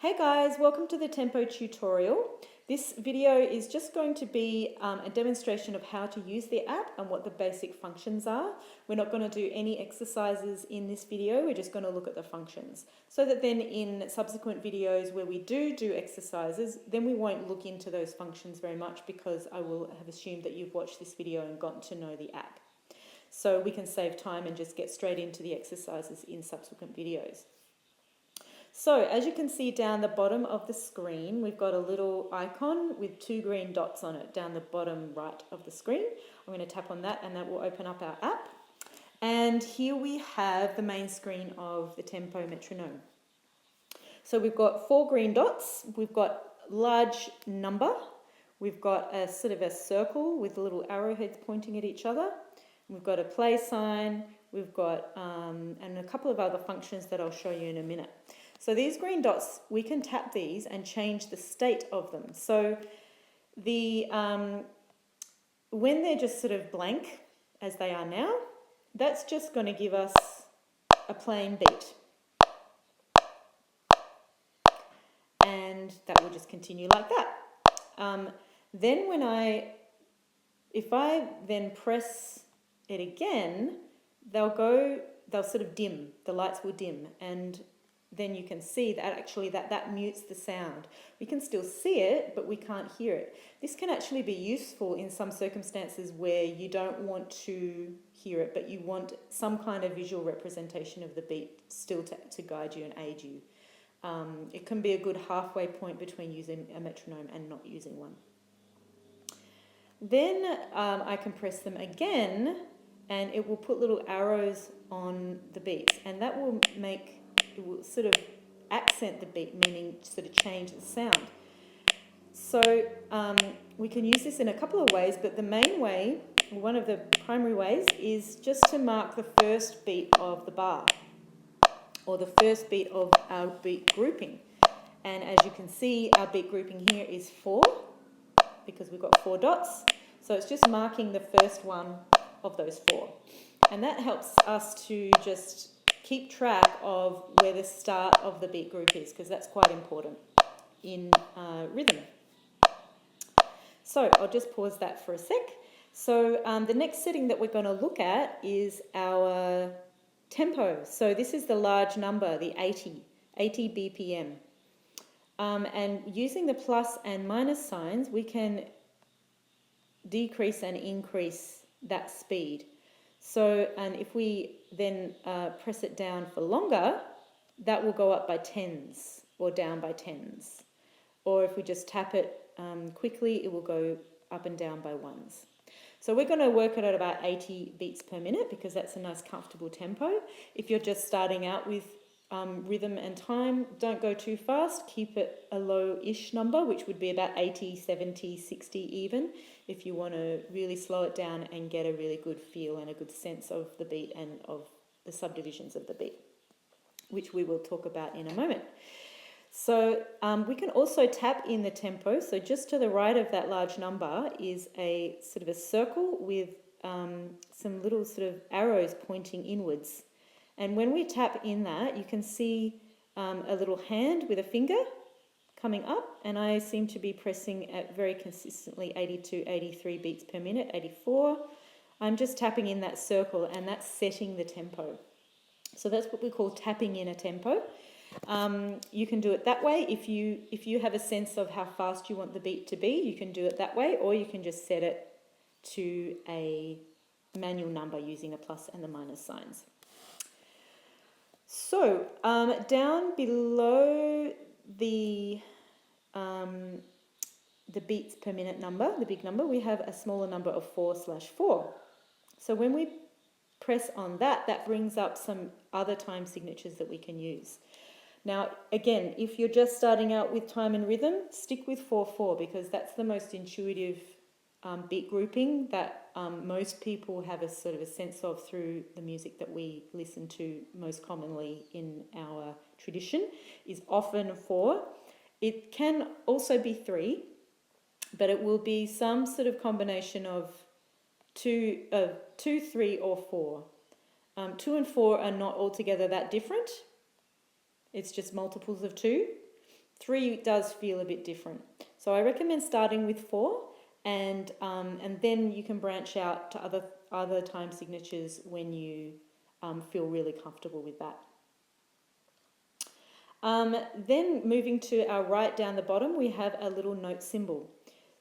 Hey guys, welcome to the tempo tutorial. This video is just going to be a demonstration of how to use the app and what the basic functions are. We're not going to do any exercises in this video, we're just going to look at the functions. So that then in subsequent videos where we do exercises, then we won't look into those functions very much because I will have assumed that you've watched this video and gotten to know the app. So we can save time and just get straight into the exercises in subsequent videos. So as you can see down the bottom of the screen, we've got a little icon with two green dots on it down the bottom right of the screen. I'm going to tap on that and that will open up our app. And here we have the main screen of the tempo metronome. So we've got four green dots, we've got large number, we've got a sort of a circle with little arrowheads pointing at each other, we've got a play sign, we've got and a couple of other functions that I'll show you in a minute. So these green dots, we can tap these and change the state of them. So the when they're just sort of blank, as they are now, that's just going to give us a plain beat. And that will just continue like that. Then if I then press it again, they'll sort of dim, the lights will dim, and then you can see that actually that mutes the sound. We can still see it, but we can't hear it. This can actually be useful in some circumstances where you don't want to hear it, but you want some kind of visual representation of the beat still to guide you and aid you. It can be a good halfway point between using a metronome and not using one. Then I can press them again, and it will put little arrows on the beats, and that will it will sort of accent the beat, meaning sort of change the sound. So we can use this in a couple of ways, but the main way, one of the primary ways, is just to mark the first beat of the bar, or the first beat of our beat grouping. And as you can see, our beat grouping here is 4, because we've got 4 dots. So it's just marking the first one of those 4. And that helps us to just keep track of where the start of the beat group is, because that's quite important in rhythm. So I'll just pause that for a sec. So the next setting that we're going to look at is our tempo. So this is the large number, the 80 BPM. And using the plus and minus signs, we can decrease and increase that speed. So, and if we then press it down for longer, that will go up by tens or down by tens. Or if we just tap it quickly, it will go up and down by ones. So we're going to work it at about 80 beats per minute because that's a nice comfortable tempo. If you're just starting out with rhythm and time, don't go too fast. Keep it a low-ish number, which would be about 80, 70, 60 even, if you want to really slow it down and get a really good feel and a good sense of the beat and of the subdivisions of the beat, which we will talk about in a moment. So we can also tap in the tempo. So just to the right of that large number is a sort of a circle with some little sort of arrows pointing inwards. And when we tap in that, you can see a little hand with a finger coming up, and I seem to be pressing at very consistently 82, 83 beats per minute, 84. I'm just tapping in that circle, and that's setting the tempo. So that's what we call tapping in a tempo. You can do it that way. If you have a sense of how fast you want the beat to be, you can do it that way, or you can just set it to a manual number using the plus and the minus signs. So down below the beats per minute number, the big number, we have a smaller number of 4/4. So when we press on that, that brings up some other time signatures that we can use. Now, again, if you're just starting out with time and rhythm, stick with 4/4 because that's the most intuitive beat grouping that most people have a sort of a sense of through the music that we listen to most commonly in our tradition, is often 4. It can also be 3, but it will be some sort of combination of 2, 3, or 4. 2 and 4 are not altogether that different. It's just multiples of 2. 3 does feel a bit different. So I recommend starting with 4, and then you can branch out to other time signatures when you feel really comfortable with that. Then moving to our right down the bottom, we have a little note symbol.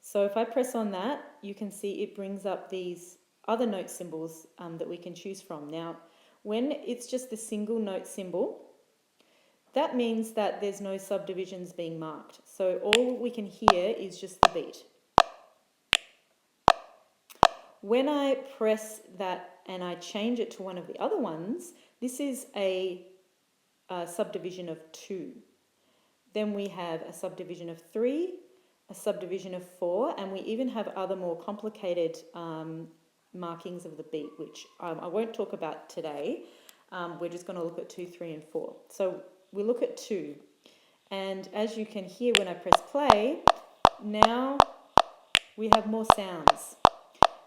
So if I press on that, you can see it brings up these other note symbols that we can choose from. Now, when it's just the single note symbol, that means that there's no subdivisions being marked. So all we can hear is just the beat. When I press that and I change it to one of the other ones, this is a subdivision of 2. Then we have a subdivision of 3, a subdivision of 4, and we even have other more complicated markings of the beat, which I won't talk about today. We're just going to look at 2, 3, and 4. So we look at 2, and as you can hear when I press play, now we have more sounds.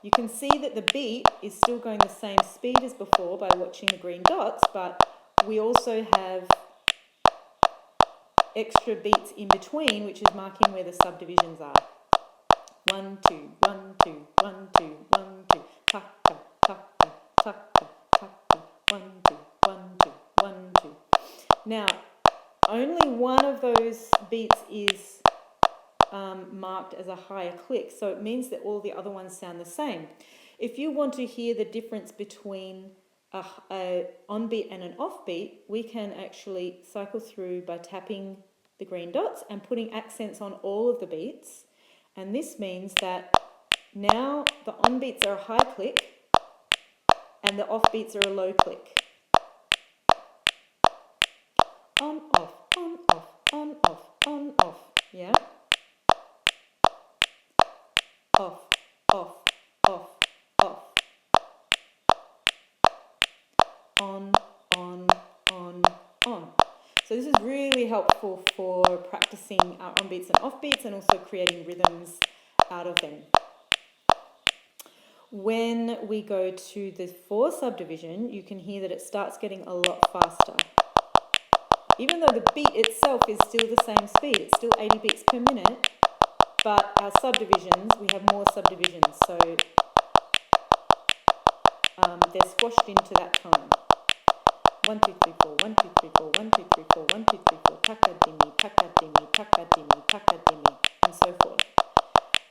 You can see that the beat is still going the same speed as before by watching the green dots, but we also have extra beats in between, which is marking where the subdivisions are. 1, 2, 1, 2, 1, 2, 1, 2, taka, taka, taka, taka, 1, 2, 1, 2, 1, 2. Now, only one of those beats is marked as a higher click, so it means that all the other ones sound the same. If you want to hear the difference between a on-beat and an off-beat, we can actually cycle through by tapping the green dots and putting accents on all of the beats, and this means that now the on-beats are a high click and the off-beats are a low click. On, off, on, off, on, off, on, off, yeah? Off, off, off, off. On, on, on, on. So this is really helpful for practicing our on-beats and off-beats and also creating rhythms out of them. When we go to the 4 subdivision, you can hear that it starts getting a lot faster. Even though the beat itself is still the same speed, it's still 80 beats per minute, but our subdivisions, we have more subdivisions, so they're squashed into that tone. 1, 2, 3, 4, 1, 2, 3, 4, 1, 2, 3, 4, 1, 2, 3, 4, taka dimi, taka dimi, taka dimi, taka dimi, and so forth.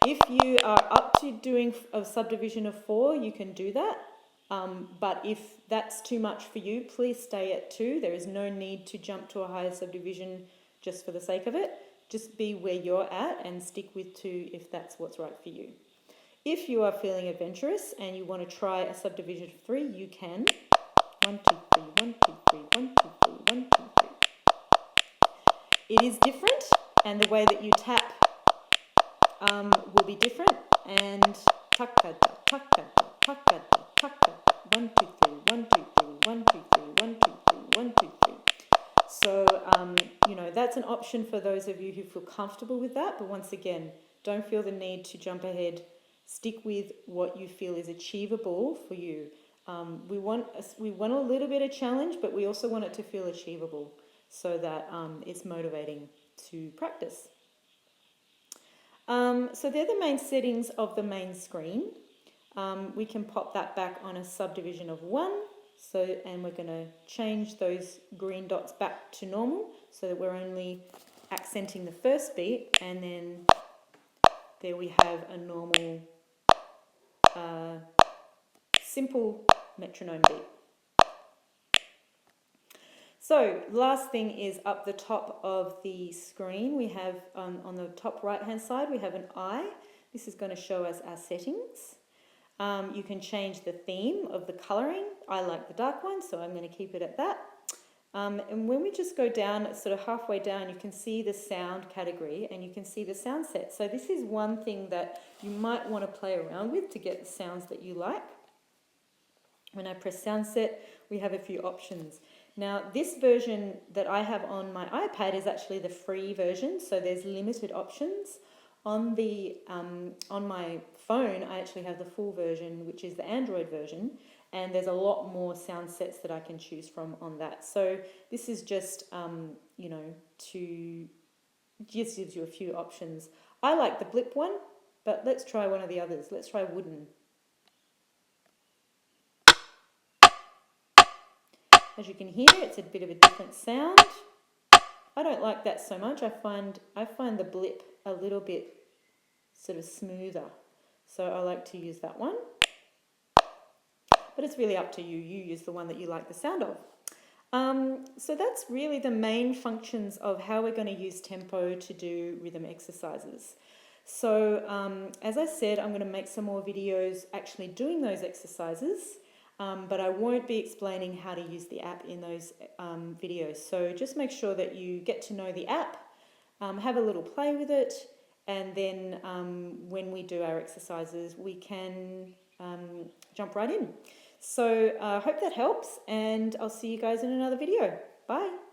If you are up to doing a subdivision of 4, you can do that. But if that's too much for you, please stay at 2. There is no need to jump to a higher subdivision just for the sake of it. Just be where you're at and stick with 2 if that's what's right for you. If you are feeling adventurous and you want to try a subdivision of 3, you can. 1, 2, 3, 1, 2, 3, 1, 2, 3, 1, 2, 3. It is different, and the way that you tap will be different. And taka da, taka da, taka da, taka da. 1, 2, 3, 1, 2, 3, 1, 2, 3, 1, 2, 3, 1, 2, 3. So, that's an option for those of you who feel comfortable with that. But once again, don't feel the need to jump ahead. Stick with what you feel is achievable for you. We want a little bit of challenge, but we also want it to feel achievable so that it's motivating to practice. So they're the main settings of the main screen. We can pop that back on a subdivision of 1. And we're going to change those green dots back to normal so that we're only accenting the first beat, and then there we have a normal, simple metronome beat. So last thing is up the top of the screen, we have on the top right hand side, we have an eye. This is going to show us our settings. You can change the theme of the colouring. I like the dark one, so I'm going to keep it at that. And when we just go down, sort of halfway down, you can see the sound category and you can see the sound set. So this is one thing that you might want to play around with to get the sounds that you like. When I press sound set, we have a few options. Now, this version that I have on my iPad is actually the free version, so there's limited options. On my phone, I actually have the full version, which is the Android version, and there's a lot more sound sets that I can choose from on that. So this is just, to It just gives you a few options. I like the blip one, but let's try one of the others. Let's try wooden. As you can hear, it's a bit of a different sound. I don't like that so much. I find the blip a little bit sort of smoother. So I like to use that one. But it's really up to you. You use the one that you like the sound of. So that's really the main functions of how we're going to use tempo to do rhythm exercises. So as I said, I'm going to make some more videos actually doing those exercises. But I won't be explaining how to use the app in those videos. So just make sure that you get to know the app, have a little play with it, and then when we do our exercises, we can jump right in. So I hope that helps, and I'll see you guys in another video. Bye.